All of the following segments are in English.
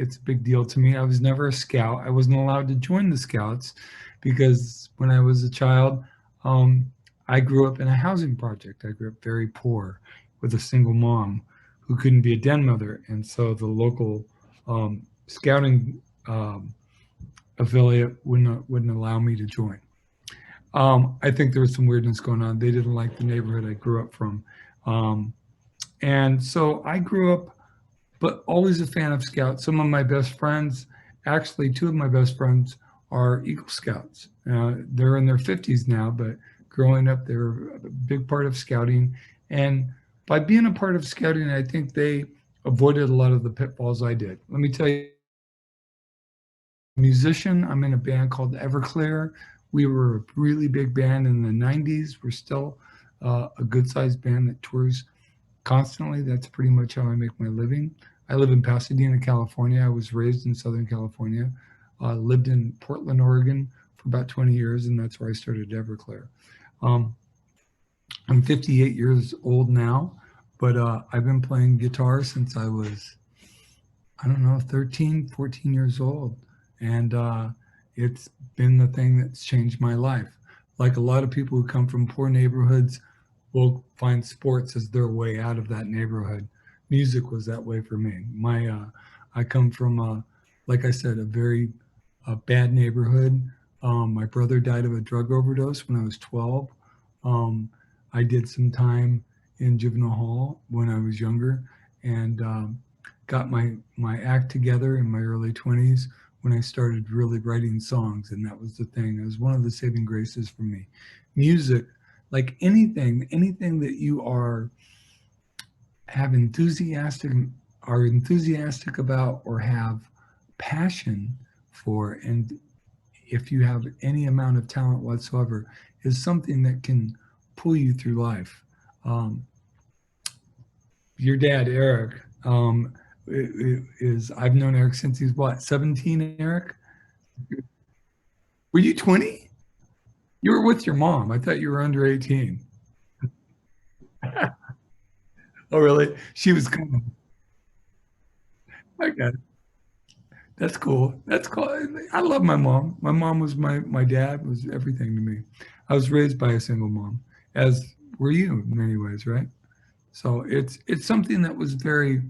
it's a big deal to me. I was never a scout. I wasn't allowed to join the scouts because when I was a child, um, I grew up in a housing project. I grew up very poor with a single mom who couldn't be a den mother, and so the local scouting affiliate wouldn't allow me to join. I think there was some weirdness going on. They didn't like the neighborhood I grew up from, um, and so I grew up, but always a fan of Scouts. Some of my best friends, actually, two of my best friends are Eagle Scouts. They're in their 50s now, but growing up, they were a big part of Scouting. And by being a part of Scouting, I think they avoided a lot of the pitfalls I did. Let me tell you, musician, I'm in a band called Everclear. We were a really big band in the 90s. We're still a good sized band that tours constantly. That's pretty much how I make my living. I live in Pasadena, California. I was raised in Southern California, lived in Portland, Oregon for about 20 years, and that's where I started Everclear. Um, I'm 58 years old now, but I've been playing guitar since I was, I don't know, 13, 14 years old. And it's been the thing that's changed my life. Like a lot of people who come from poor neighborhoods will find sports as their way out of that neighborhood. Music was that way for me. I come from, like I said, a very bad neighborhood. My brother died of a drug overdose when I was 12. Um, I did some time in juvenile hall when I was younger, and got my act together in my early 20s when I started really writing songs, and that was the thing. It was one of the saving graces for me. Music, like anything that you have enthusiastic about or have passion for, and if you have any amount of talent whatsoever, is something that can pull you through life. Um, your dad, Eric, is I've known Eric since he's what, 17, Eric? Were you 20? You were with your mom. I thought you were under 18. Oh, really? She was kind of, okay. That's cool. That's cool. I love my mom. My mom was my dad was everything to me. I was raised by a single mom, as were you in many ways, right? So it's something that was very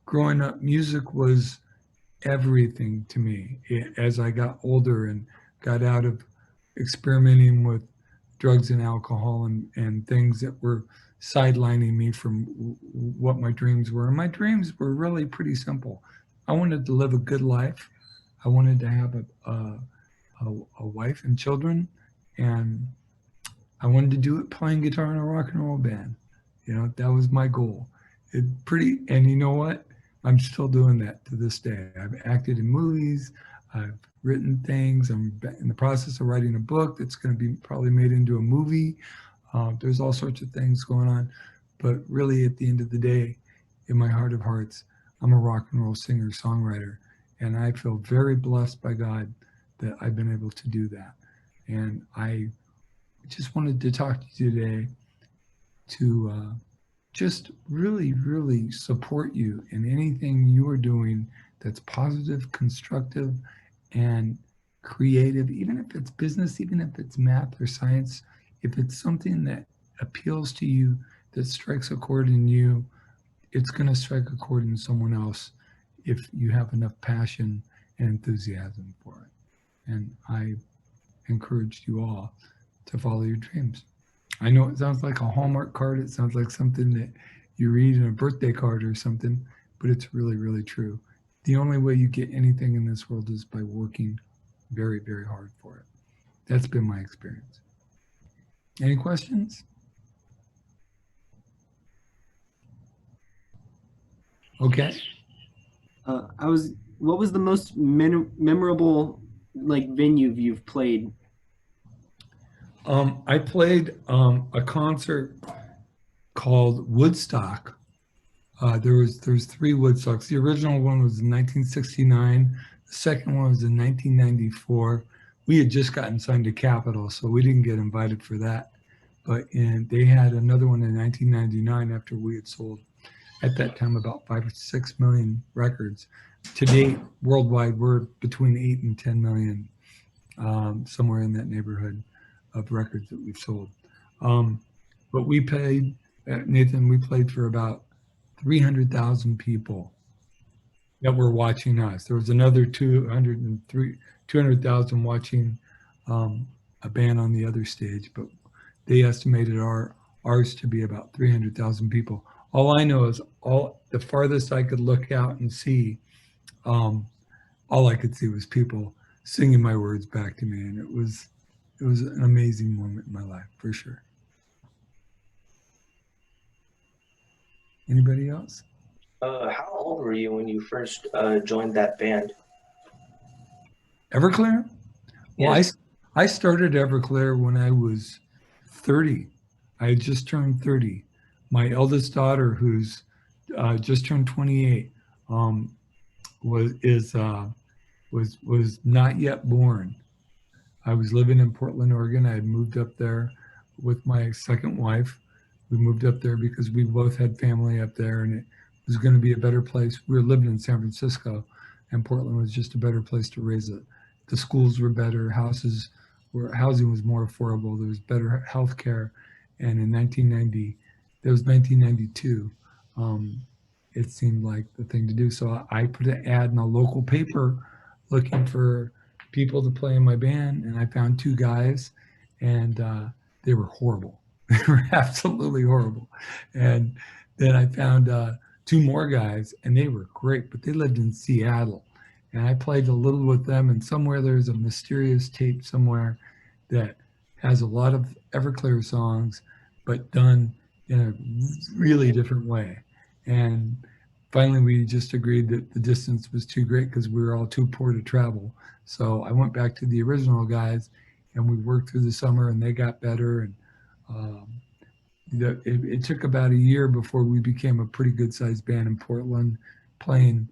growing up. Music was everything to me as I got older and got out of experimenting with drugs and alcohol and things that were sidelining me from what my dreams were. And my dreams were really pretty simple. I wanted to live a good life. I wanted to have a wife and children, and I wanted to do it playing guitar in a rock and roll band. You know, that was my goal. And you know what? I'm still doing that to this day. I've acted in movies. I've written things. I'm in the process of writing a book that's going to be probably made into a movie. There's all sorts of things going on. But really, at the end of the day, in my heart of hearts, I'm a rock and roll singer-songwriter. And I feel very blessed by God that I've been able to do that. And I just wanted to talk to you today to just really, really support you in anything you are doing that's positive, constructive, and creative, even if it's business, even if it's math or science, if it's something that appeals to you, that strikes a chord in you, it's going to strike a chord in someone else if you have enough passion and enthusiasm for it. And I encourage you all to follow your dreams. I know it sounds like a Hallmark card. It sounds like something that you read in a birthday card or something, but it's really, really true. The only way you get anything in this world is by working very, very hard for it. That's been my experience. Any questions? Okay. What was the most memorable like venue you've played? I played a concert called Woodstock. There's three Woodstocks. The original one was in 1969. The second one was in 1994. We had just gotten signed to Capitol, so we didn't get invited for that. But they had another one in 1999 after we had sold at that time about 5 or 6 million records. To date, worldwide, we're between 8 and 10 million, somewhere in that neighborhood of records that we've sold. Um, but we played, Nathan, we played for about 300,000 people that were watching us. There was another 200,000 watching a band on the other stage, but they estimated ours to be about 300,000 people. All I know is all the farthest I could look out and see, um, all I could see was people singing my words back to me, and it was an amazing moment in my life for sure. Anybody else? How old were you when you first joined that band? Everclear? Well, Yes. I started Everclear when I was 30. I had just turned 30. My eldest daughter, who's just turned 28, um, was is was not yet born. I was living in Portland, Oregon. I had moved up there with my second wife. We moved up there because we both had family up there, and it was going to be a better place. We were living in San Francisco, and Portland was just a better place to raise it. The schools were better, housing was more affordable. There was better health care, and in 1990, that was 1992. Um, it seemed like the thing to do. So I put an ad in a local paper looking for people to play in my band, and I found two guys, and they were horrible. They were absolutely horrible. And then I found two more guys, and they were great, but they lived in Seattle. And I played a little with them, and somewhere there's a mysterious tape somewhere that has a lot of Everclear songs, but done in a really different way. And finally, we just agreed that the distance was too great because we were all too poor to travel. So I went back to the original guys, and we worked through the summer, and they got better. And um, it took about a year before we became a pretty good sized band in Portland, playing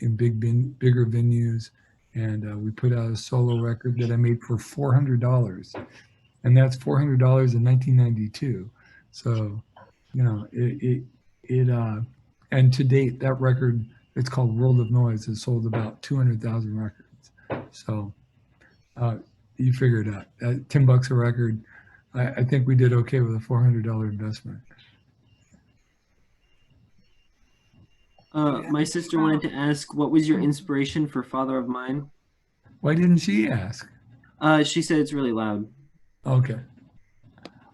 in bigger venues. And we put out a solo record that I made for $400, and that's $400 in 1992. So, you know, and to date, that record, it's called World of Noise, has sold about 200,000 records. So you figure it out. $10 a record. I think we did okay with a $400 investment. My sister wanted to ask, what was your inspiration for Father of Mine? Why didn't she ask? She said it's really loud. Okay.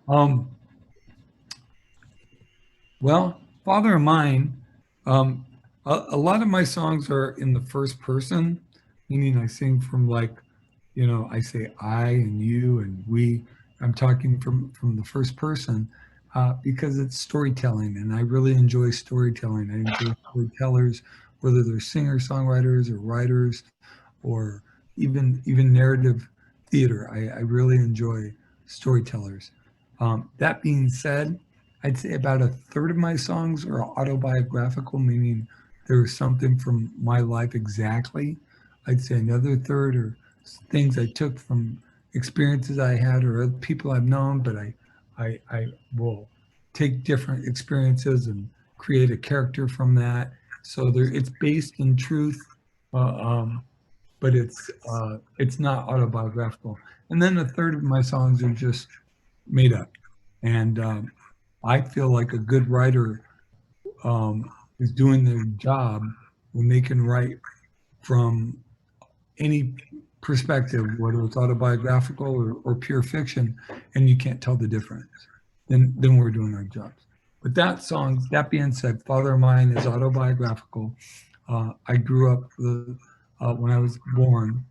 Um, well, Father of Mine, a lot of my songs are in the first person, meaning I sing from like, I say I and you and we. I'm talking from the first person because it's storytelling, and I really enjoy storytelling. I enjoy storytellers, whether they're singer-songwriters or writers, or even narrative theater. I really enjoy storytellers. That being said, I'd say about a third of my songs are autobiographical, meaning there's something from my life exactly. I'd say another third are things I took from experiences I had or other people I've known, but I will take different experiences and create a character from that. So it's based in truth, uh, um, but it's not autobiographical. And then a third of my songs are just made up. And I feel like a good writer is doing their job when they can write from any perspective, whether it's autobiographical or pure fiction, and you can't tell the difference, then we're doing our jobs. But that being said, Father of Mine is autobiographical. I grew up when I was born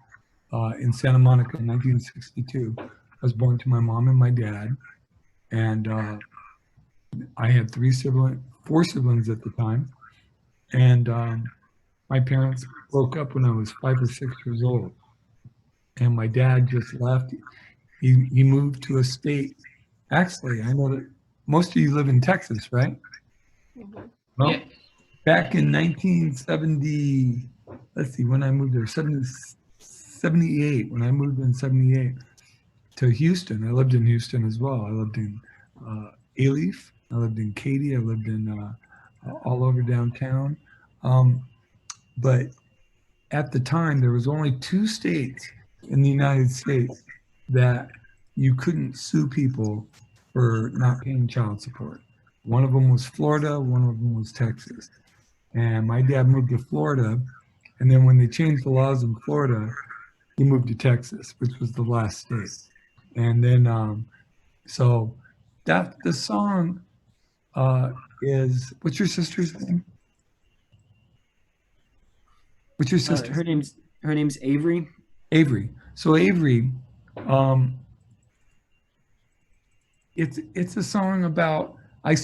in Santa Monica in 1962. I was born to my mom and my dad, and I had four siblings at the time, and my parents broke up when I was 5 or 6 years old, and my dad just left. He moved to a state. Actually, I know that most of you live in Texas, right? Well, Yeah. back in 1970, let's see, when I moved there, 78, when I moved in 78 to Houston, I lived in Houston as well. I lived in Alief, I lived in Katy, I lived in all over downtown. But at the time, there was only 2 states in the United States that you couldn't sue people for not paying child support. One of them was Florida, one of them was Texas. And my dad moved to Florida, and then when they changed the laws in Florida, he moved to Texas, which was the last state. And then, so that the song is, what's your sister's name? What's your sister? Her name's Avery. Avery. So Avery, it's a song about. I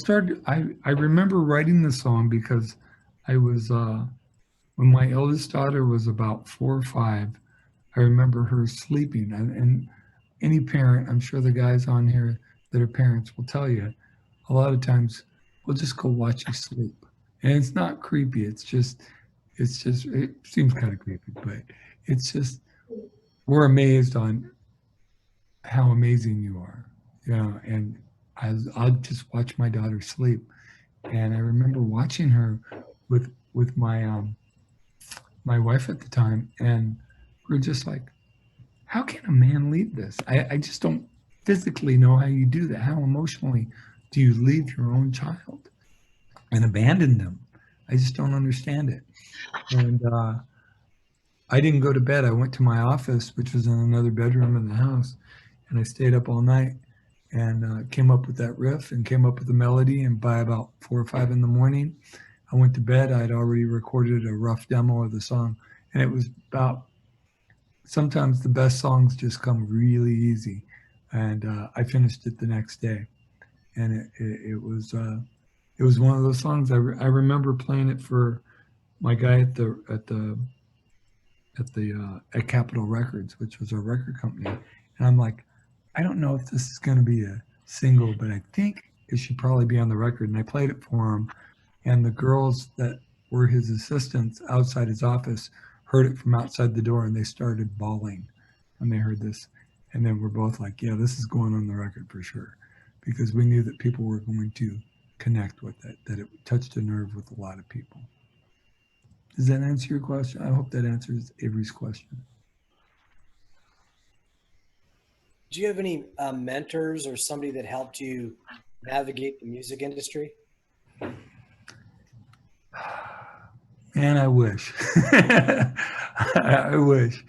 remember writing the song because I was when my eldest daughter was about 4 or 5. I remember her sleeping, and any parent, I'm sure the guys on here that are parents will tell you, a lot of times we'll just go watch you sleep, and it's not creepy. It's just it seems kind of creepy, but it's just we're amazed on how amazing you are, and I'll just watch my daughter sleep, and I remember watching her with my wife at the time, and we're just like, how can a man leave this? I just don't physically know how you do that. How emotionally do you leave your own child and abandon them? I just don't understand it. And I didn't go to bed. I went to my office, which was in another bedroom in the house, and I stayed up all night and came up with that riff and came up with the melody. And by about 4 or 5 in the morning, I went to bed. I had already recorded a rough demo of the song, and it was about, sometimes the best songs just come really easy. And I finished it the next day, and it was one of those songs. I remember playing it for my guy at Capitol Records, which was our record company, and I'm like, I don't know if this is going to be a single, but I think it should probably be on the record. And I played it for him, and the girls that were his assistants outside his office heard it from outside the door, and they started bawling when they heard this. And then we're both like, yeah, this is going on the record for sure, because we knew that people were going to connect with it, that it touched a nerve with a lot of people. Does that answer your question? I hope that answers Avery's question. Do you have any mentors or somebody that helped you navigate the music industry? Man, I wish. I wish.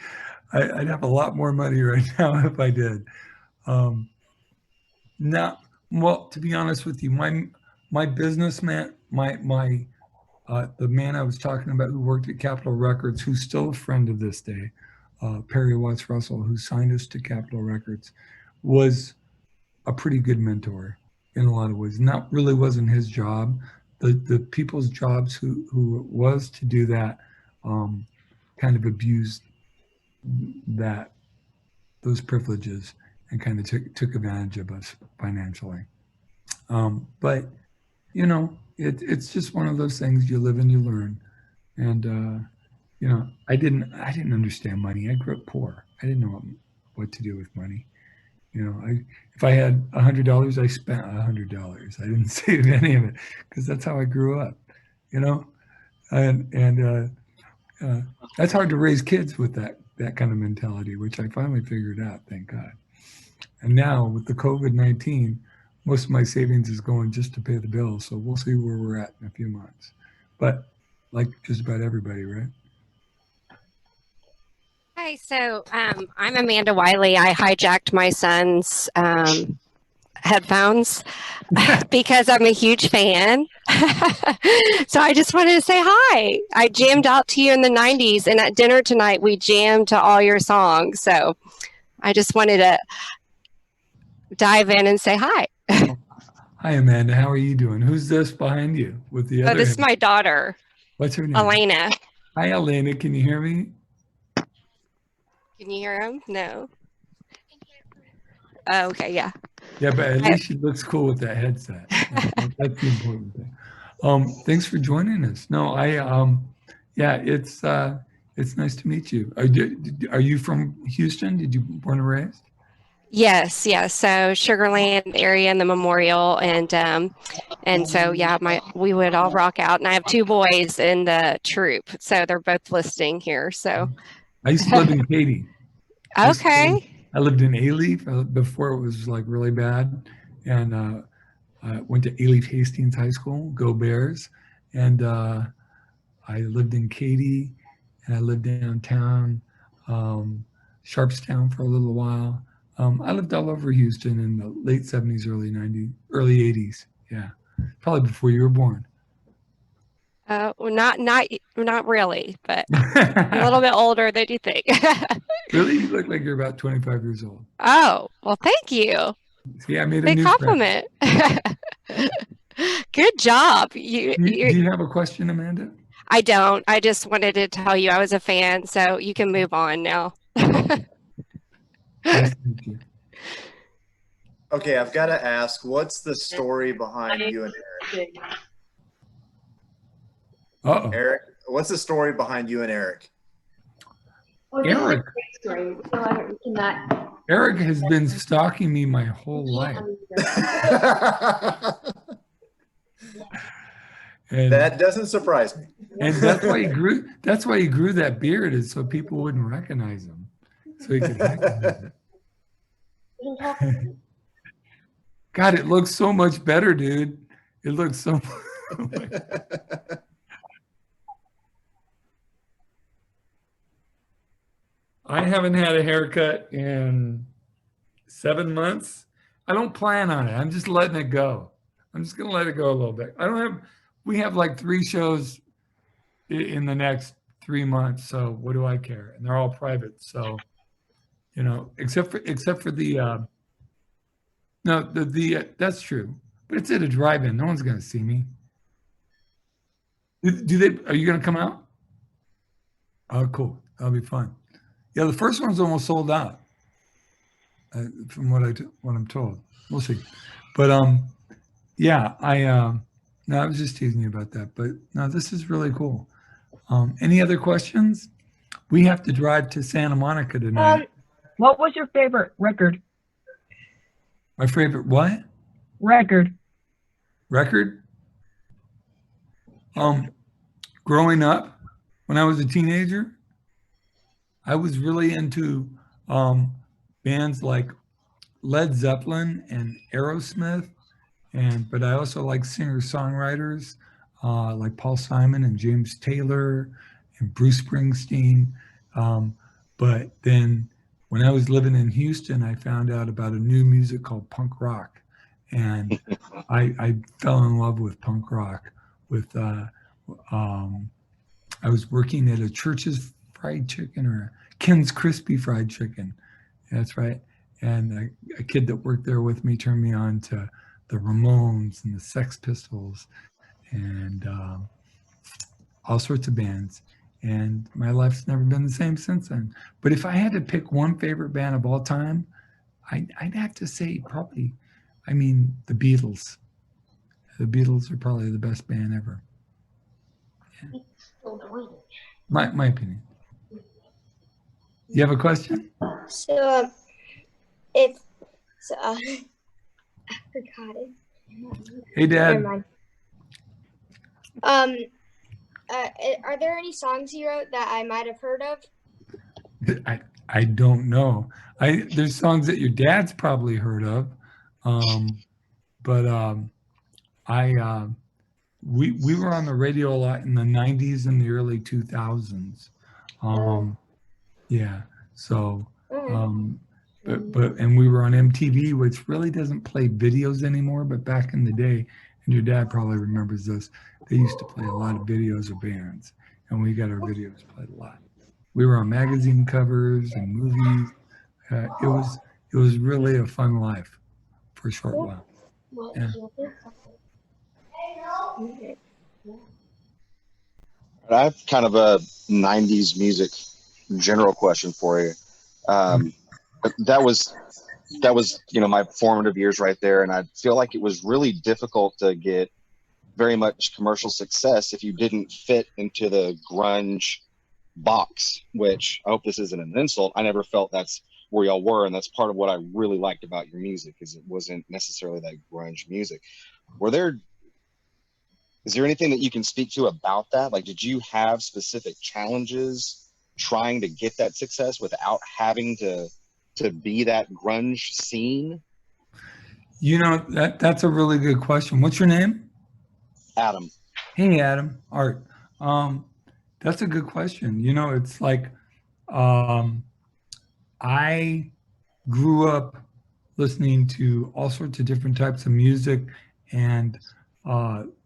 I'd have a lot more money right now if I did. Now, well, to be honest with you, my businessman, the man I was talking about who worked at Capitol Records, who's still a friend of this day, Perry Watts Russell, who signed us to Capitol Records, was a pretty good mentor in a lot of ways. Not really wasn't his job. The people's jobs who it was to do that kind of abused those privileges and kind of took advantage of us financially. But it's just one of those things. You live and you learn. And I didn't understand money. I grew up poor. I didn't know what to do with money. If I had $100, I spent $100. I didn't save any of it because that's how I grew up. And that's hard to raise kids with that kind of mentality, which I finally figured out, thank God. And now with the COVID-19, most of my savings is going just to pay the bills. So we'll see where we're at in a few months. But like just about everybody, right? Hi, so I'm Amanda Wiley. I hijacked my son's headphones because I'm a huge fan. So I just wanted to say hi. I jammed out to you in the 90s, and at dinner tonight we jammed to all your songs. So I just wanted to dive in and say hi. Hi, Amanda. How are you doing? Who's this behind you with the other? This is my daughter. What's her name? Elena. Hi, Elena. Can you hear me? Can you hear him? No. Oh, okay, yeah. Yeah, but at least she looks cool with that headset. That's the important thing. Thanks for joining us. No, yeah, it's nice to meet you. Are you from Houston? Did you born and raised? Yes, yes. So Sugar Land area and the Memorial, and so yeah, we would all rock out. And I have two boys in the troop, so they're both listening here. So I used to live in Katy. okay, I lived in Alief before it was like really bad, and I went to Alief Hastings High School. Go Bears! And I lived in Katy, and I lived downtown, Sharpstown for a little while. I lived all over Houston in the late '70s, early '90s, early '80s. Yeah, probably before you were born. well, not really, but a little bit older than you think. Really, you look like you're about 25 years old. Oh, well, thank you. See, I made a Big new friend. compliment. Good job. Do you have a question, Amanda? I don't. I just wanted to tell you I was a fan, so you can move on now. Nice to meet you. Okay, I've got to ask, what's the story behind you and Eric? Uh-oh. Eric, what's the story behind you and Eric? Eric. Eric has been stalking me my whole life. And, That doesn't surprise me. and that's why he grew that beard, is so people wouldn't recognize him. So he could recognize it. God, it looks so much better, dude. It looks so much. I haven't had a haircut in 7 months. I don't plan on it. I'm just letting it go. I'm just going to let it go a little bit. We have like 3 shows in the next 3 months. So what do I care? And they're all private. So, except for the, no, that's true. But it's at a drive-in. No one's going to see me. Are you going to come out? Oh, cool. That'll be fun. Yeah, the first one's almost sold out, from what I'm told. We'll see. But yeah, no, I was just teasing you about that. But no, this is really cool. Any other questions? We have to drive to Santa Monica tonight. What was your favorite record? My favorite what? Record. Record? Growing up, when I was a teenager, I was really into bands like Led Zeppelin and Aerosmith, but I also like singer-songwriters like Paul Simon and James Taylor and Bruce Springsteen. But then when I was living in Houston, I found out about a new music called punk rock, and I fell in love with punk rock. I was working at a Church's Fried Chicken or Ken's Crispy Fried Chicken. That's right. And a kid that worked there with me turned me on to the Ramones and the Sex Pistols and all sorts of bands. And my life's never been the same since then. But if I had to pick one favorite band of all time, I'd have to say probably, the Beatles. The Beatles are probably the best band ever. Yeah. My opinion. You have a question? So, I forgot it. Hey, Dad. Never mind. Are there any songs you wrote that I might have heard of? I don't know. There's songs that your dad's probably heard of, but we were on the radio a lot in the 90s and the early 2000s. Yeah. So, and we were on MTV, which really doesn't play videos anymore, but back in the day, and your dad probably remembers this, they used to play a lot of videos of bands, and we got our videos played a lot. We were on magazine covers and movies. It was really a fun life for a short while. Yeah. I have kind of a 90s music general question for you. That was my formative years right there, and I feel like it was really difficult to get very much commercial success if you didn't fit into the grunge box, which I hope this isn't an insult. I never felt that's where y'all were, and that's part of what I really liked about your music, is it wasn't necessarily that grunge music. Is there anything that you can speak to about that? Like, did you have specific challenges trying to get that success without having to be that grunge scene? You know, that's a really good question. What's your name? Adam. Hey, Adam. Art. That's a good question. You know, it's like I grew up listening to all sorts of different types of music, and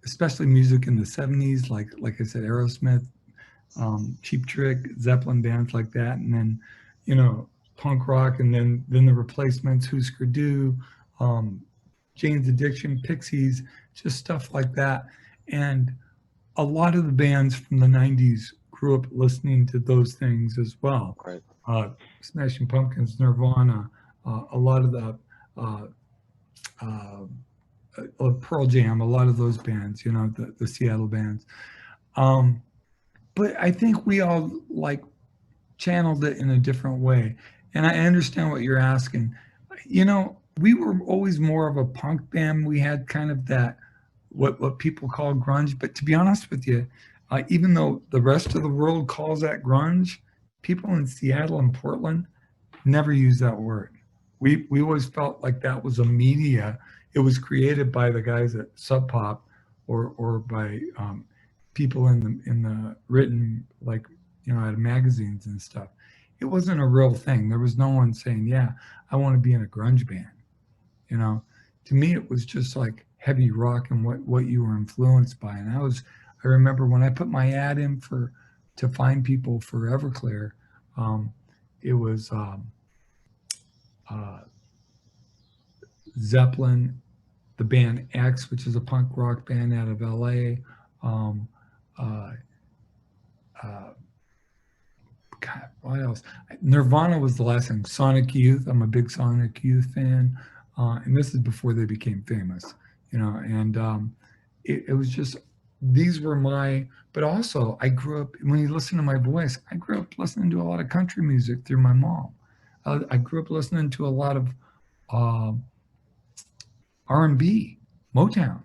especially music in the 70s, like I said, Aerosmith, Cheap Trick, Zeppelin, bands like that, and then, you know, punk rock, and then the Replacements, Husker Du, Jane's Addiction, Pixies, just stuff like that. And a lot of the bands from the 90s grew up listening to those things as well. Right. Smashing Pumpkins, Nirvana, a lot of the Pearl Jam, a lot of those bands, you know, the Seattle bands. But I think we all like channeled it in a different way. And I understand what you're asking. You know, we were always more of a punk band. We had kind of that, what people call grunge. But to be honest with you, even though the rest of the world calls that grunge, people in Seattle and Portland never use that word. We always felt like that was a media. It was created by the guys at Sub Pop or by people in the written, like, you know, out of magazines and stuff. It wasn't a real thing. There was no one saying, yeah, I want to be in a grunge band. You know, to me, it was just like heavy rock and what you were influenced by. And I remember when I put my ad in to find people for Everclear, it was Zeppelin, the band X, which is a punk rock band out of LA. God, what else? Nirvana was the last thing. Sonic Youth. I'm a big Sonic Youth fan. And this is before they became famous, you know, and it was just, these were but also I grew up, when you listen to my voice, I grew up listening to a lot of country music through my mom. I grew up listening to a lot of R&B, Motown.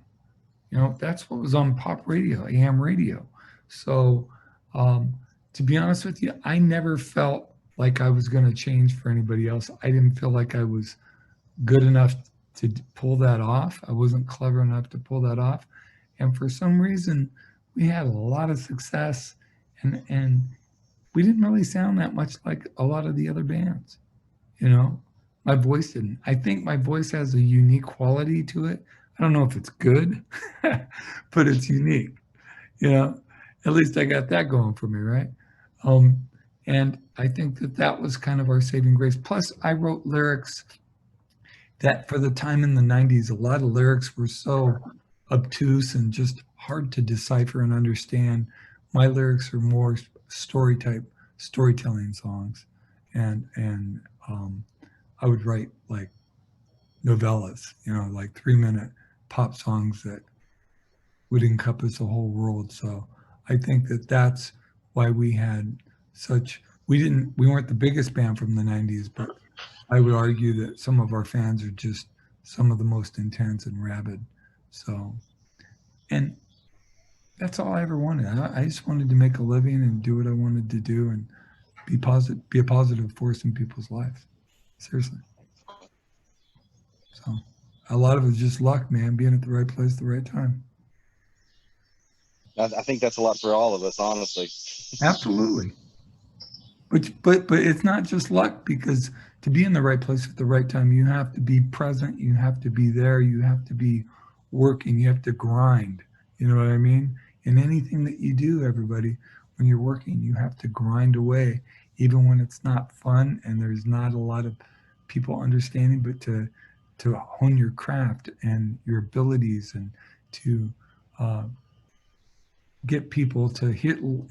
You know, that's what was on pop radio, AM radio. So to be honest with you, I never felt like I was going to change for anybody else. I didn't feel like I was good enough to pull that off. I wasn't clever enough to pull that off. And for some reason, we had a lot of success, and we didn't really sound that much like a lot of the other bands. You know, my voice didn't. I think my voice has a unique quality to it. I don't know if it's good, but it's unique. You know, at least I got that going for me, right? And I think that was kind of our saving grace. Plus, I wrote lyrics that for the time in the 90s, a lot of lyrics were so obtuse and just hard to decipher and understand. My lyrics are more storytelling songs. And I would write like novellas, you know, like 3-minute pop songs that would encompass the whole world. So I think that's why we had we weren't the biggest band from the 90s, but I would argue that some of our fans are just some of the most intense and rabid. So, and that's all I ever wanted. I just wanted to make a living and do what I wanted to do and be a positive force in people's lives. Seriously. So a lot of it was just luck, man, being at the right place at the right time. I think that's a lot for all of us, honestly. Absolutely. But it's not just luck, because to be in the right place at the right time, you have to be present, you have to be there, you have to be working, you have to grind. You know what I mean? In anything that you do, everybody, when you're working, you have to grind away, even when it's not fun and there's not a lot of people understanding, but to hone your craft and your abilities and to get people to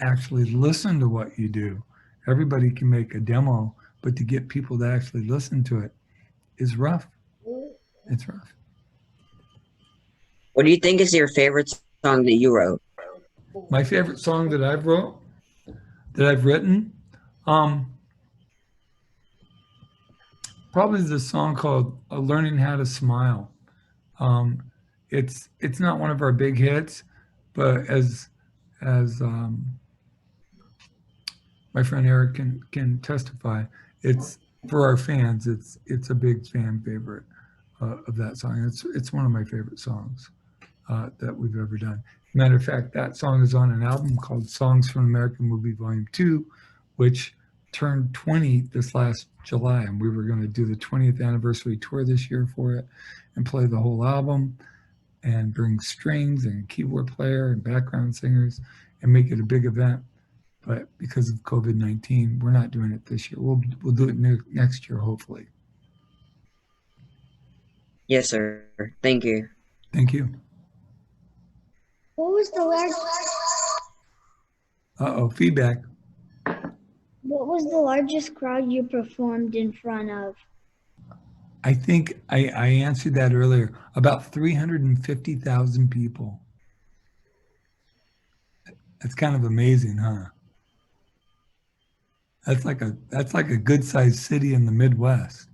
actually listen to what you do. Everybody can make a demo, but to get people to actually listen to it is rough. It's rough. What do you think is your favorite song that you wrote? My favorite song that I've written, probably the song called "Learning How to Smile." It's not one of our big hits, but as my friend Eric can testify, it's for our fans. It's a big fan favorite of that song. It's one of my favorite songs that we've ever done. Matter of fact, that song is on an album called "Songs from American Movie Volume 2," which turned 20 this last July, and we were going to do the 20th anniversary tour this year for it and play the whole album and bring strings and keyboard player and background singers and make it a big event. But because of COVID-19, we're not doing it this year. We'll do it next year, hopefully. Yes, sir. Thank you. Thank you. What was the largest? Uh-oh, feedback. What was the largest crowd you performed in front of? I think I answered that earlier. About 350,000 people. That's kind of amazing, huh? That's like a good-sized city in the Midwest.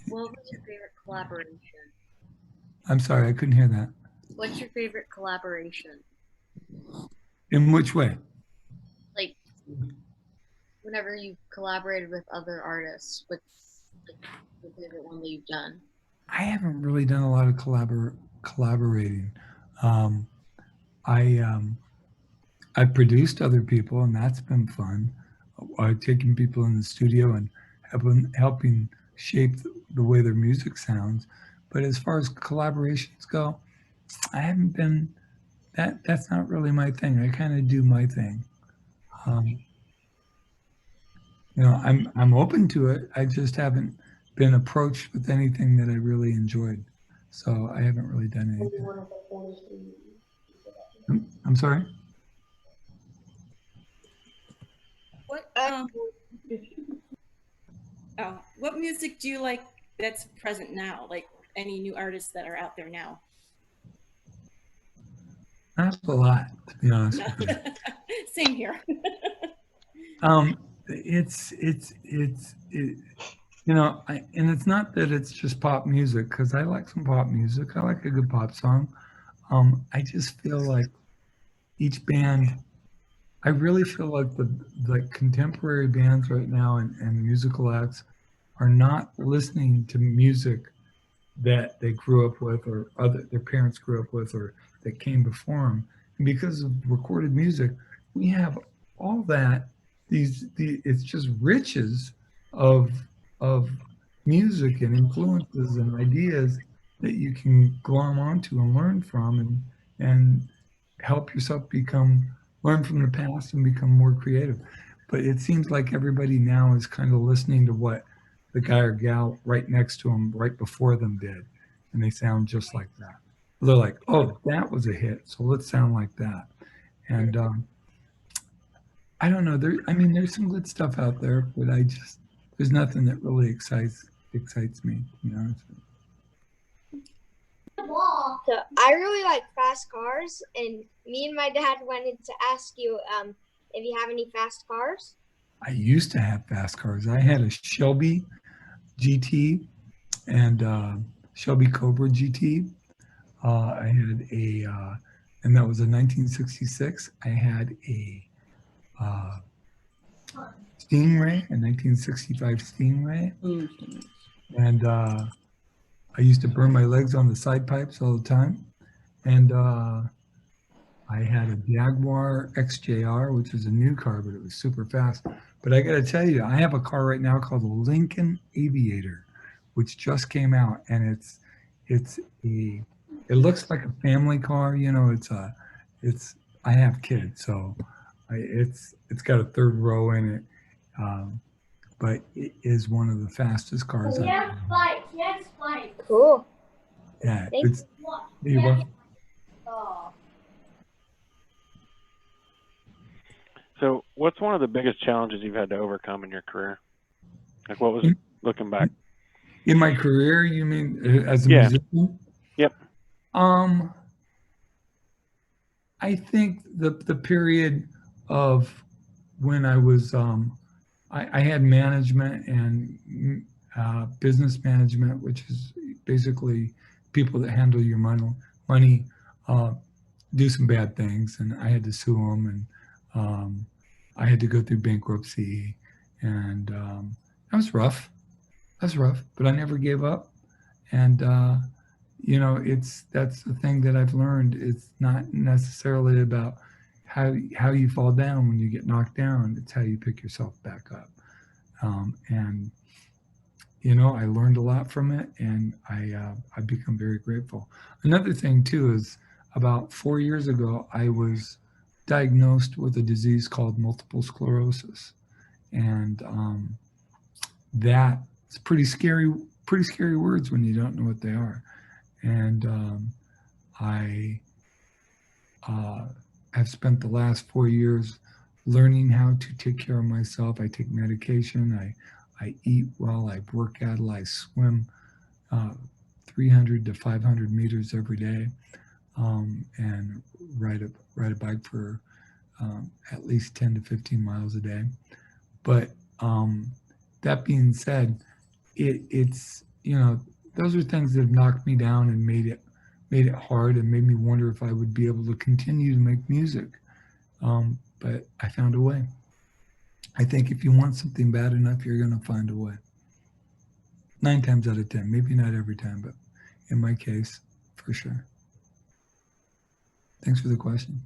What was your favorite collaboration? I'm sorry, I couldn't hear that. What's your favorite collaboration? In which way? Like, whenever you've collaborated with other artists, what's like your favorite one that you've done? I haven't really done a lot of collaborating. I've produced other people, and that's been fun. I've taken people in the studio and helping shape the way their music sounds. But as far as collaborations go, I haven't been. That's not really my thing. I kind of do my thing. I'm open to it. I just haven't been approached with anything that I really enjoyed. So I haven't really done anything. I'm sorry? What music do you like that's present now? Like any new artists that are out there now? Not a lot, to be honest with you. Same here. And it's not that it's just pop music, because I like some pop music. I like a good pop song. I just feel like each band, I really feel like the contemporary bands right now and musical acts are not listening to music that they grew up with or their parents grew up with or that came before them. And because of recorded music, we have all that. It's just riches of music and influences and ideas that you can glom onto and learn from and help yourself learn from the past and become more creative. But it seems like everybody now is kind of listening to what the guy or gal right next to them, right before them did. And they sound just like that. They're like, oh, that was a hit, so let's sound like that. And I don't know. There's some good stuff out there, but there's nothing that really excites me, to be honest with you. So I really like fast cars, and me and my dad wanted to ask you if you have any fast cars. I used to have fast cars. I had a Shelby GT and Shelby Cobra GT. I had and that was a 1966. I had a Stingray, a 1965 Stingray. And I used to burn my legs on the side pipes all the time. And I had a Jaguar XJR, which was a new car, but it was super fast. But I got to tell you, I have a car right now called the Lincoln Aviator, which just came out, and it looks like a family car. I have kids, so it's got a third row in it, but it is one of the fastest cars. Cool. Yeah, Thanks. you're welcome. So what's one of the biggest challenges you've had to overcome in your career? Like what was looking back? In my career, you mean as a musician? Yep. I think the period of when I was, I had management and business management, which is basically people that handle your money do some bad things, and I had to sue them, and I had to go through bankruptcy, and that was rough. That's rough, but I never gave up. And you know, that's the thing that I've learned. It's not necessarily about how you fall down when you get knocked down. It's how you pick yourself back up. And you know, I learned a lot from it, and I've become very grateful. Another thing too is about 4 years ago, I was diagnosed with a disease called multiple sclerosis, and that's pretty scary words when you don't know what they are. And I have spent the last 4 years learning how to take care of myself. I take medication. I eat well. I work out. I swim 300 to 500 meters every day, and ride a bike for at least 10 to 15 miles a day. But that being said, it's, you know, those are things that have knocked me down and made it hard and made me wonder if I would be able to continue to make music. But I found a way. I think if you want something bad enough, you're going to find a way. 9 times out of 10, maybe not every time, but in my case, for sure. Thanks for the question.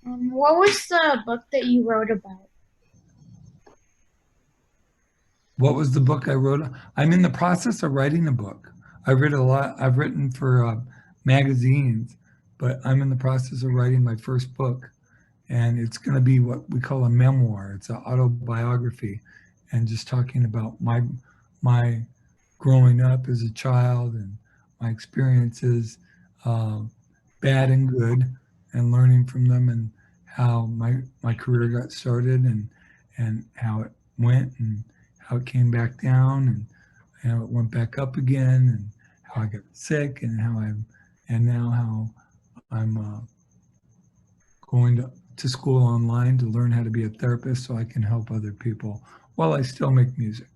What was the book that you wrote about? What was the book I wrote? I'm in the process of writing a book. I've written a lot. I've written for magazines, but I'm in the process of writing my first book, and it's going to be what we call a memoir. It's an autobiography, and just talking about my growing up as a child and my experiences, bad and good, and learning from them, and how my career got started, and how it went, and how it came back down, and how it went back up again, and how I got sick, and now how I'm going to school online to learn how to be a therapist so I can help other people while I still make music.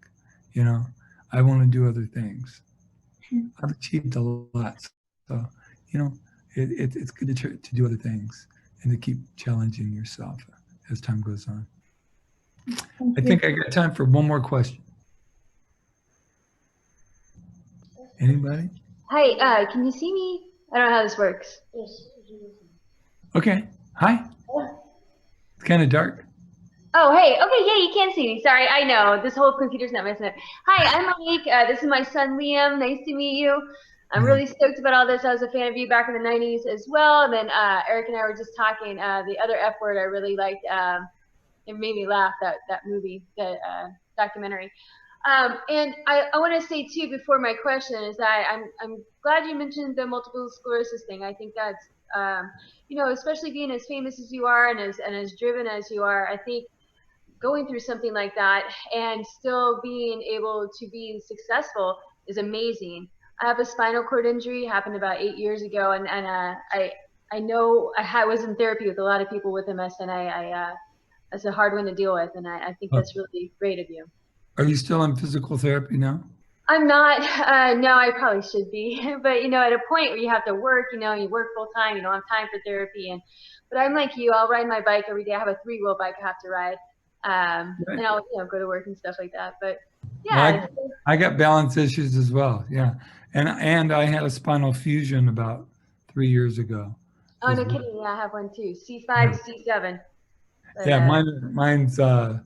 You know, I want to do other things. I've achieved a lot, so you know, it's good to do other things and to keep challenging yourself as time goes on. I think I got time for one more question. Anybody? Hi, can you see me? I don't know how this works. Okay. Hi. It's kind of dark. Oh, hey. Okay, yeah, you can see me. Sorry, I know. This whole computer's not messing up. Hi, I'm Monique. This is my son, Liam. Nice to meet you. I'm really stoked about all this. I was a fan of you back in the 90s as well. And then Eric and I were just talking. The other F word I really liked. It made me laugh, that movie, that documentary. And I want to say too, before my question, is that I'm glad you mentioned the multiple sclerosis thing. I think that's you know, especially being as famous as you are and as driven as you are, I think going through something like that and still being able to be successful is amazing. I have a spinal cord injury, happened about 8 years ago, and I know I was in therapy with a lot of people with MS, and it's a hard one to deal with, and I think that's really great of you. Are you still in physical therapy now? I'm not. No, I probably should be. But, you know, at a point where you have to work, you know, you work full time, you don't have time for therapy. But I'm like you. I'll ride my bike every day. I have a 3-wheel bike I have to ride. And I'll, you know, go to work and stuff like that. But, yeah. Well, I got balance issues as well. Yeah. And I had a spinal fusion about 3 years ago. Oh, no kidding. Yeah, I have one too. C5, C7. But, yeah, mine's L4,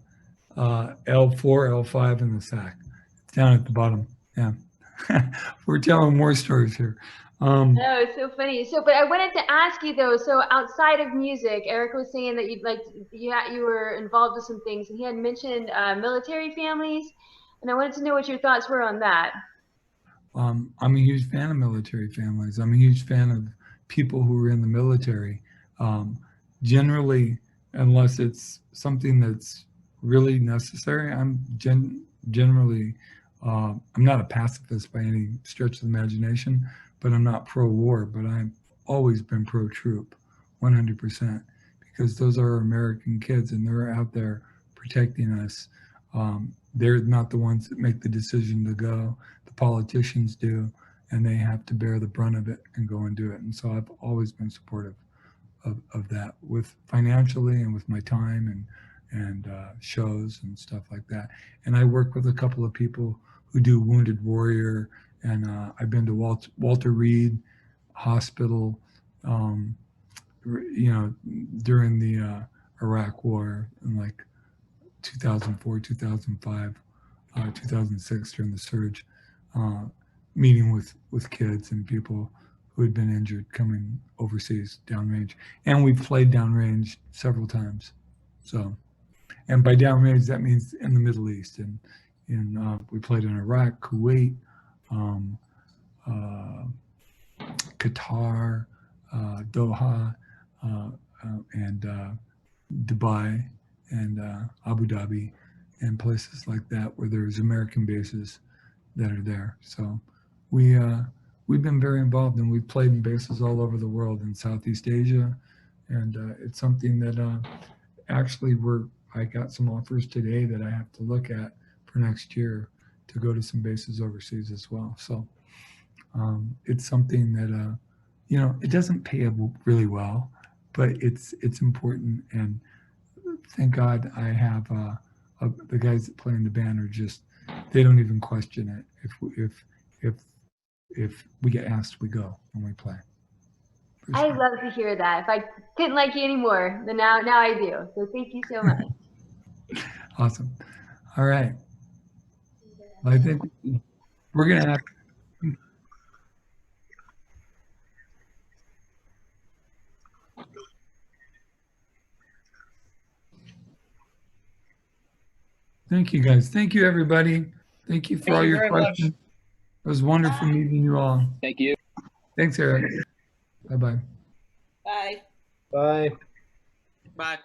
L5 in the sack. It's down at the bottom. Yeah. We're telling more stories here. No, it's so funny. But I wanted to ask you though, so outside of music, Eric was saying that you were involved with some things, and he had mentioned military families, and I wanted to know what your thoughts were on that. I'm a huge fan of military families. I'm a huge fan of people who are in the military. Generally, unless it's something that's really necessary, I'm generally, I'm not a pacifist by any stretch of the imagination, but I'm not pro-war, but I've always been pro-troop, 100%, because those are American kids and they're out there protecting us. They're not the ones that make the decision to go. The politicians do, and they have to bear the brunt of it and go and do it. And so I've always been supportive of that, with financially and with my time and shows and stuff like that. And I work with a couple of people who do Wounded Warrior, and I've been to Walter Reed Hospital, during the Iraq War in like 2004, 2005, 2006 during the surge, meeting with kids and people who had been injured coming overseas downrange. And we've played downrange several times. So, and by downrange, that means in the Middle East. And we played in Iraq, Kuwait, Qatar, Doha, and Dubai, and Abu Dhabi, and places like that where there's American bases that are there. So we've been very involved, and we've played in bases all over the world in Southeast Asia, and it's something that actually I got some offers today that I have to look at for next year to go to some bases overseas as well. So it's something that it doesn't pay really well, but it's important. And thank God I have the guys that play in the band are just, they don't even question it. If we get asked, we go when we play. I love to hear that. If I didn't like you anymore, then now I do. So thank you so much. Awesome. All right. I think we're gonna have. Thank you, guys. Thank you, everybody. Thank you for all your questions. It was wonderful meeting you all. Thank you. Thanks, Eric. Bye-bye. Bye. Bye. Bye.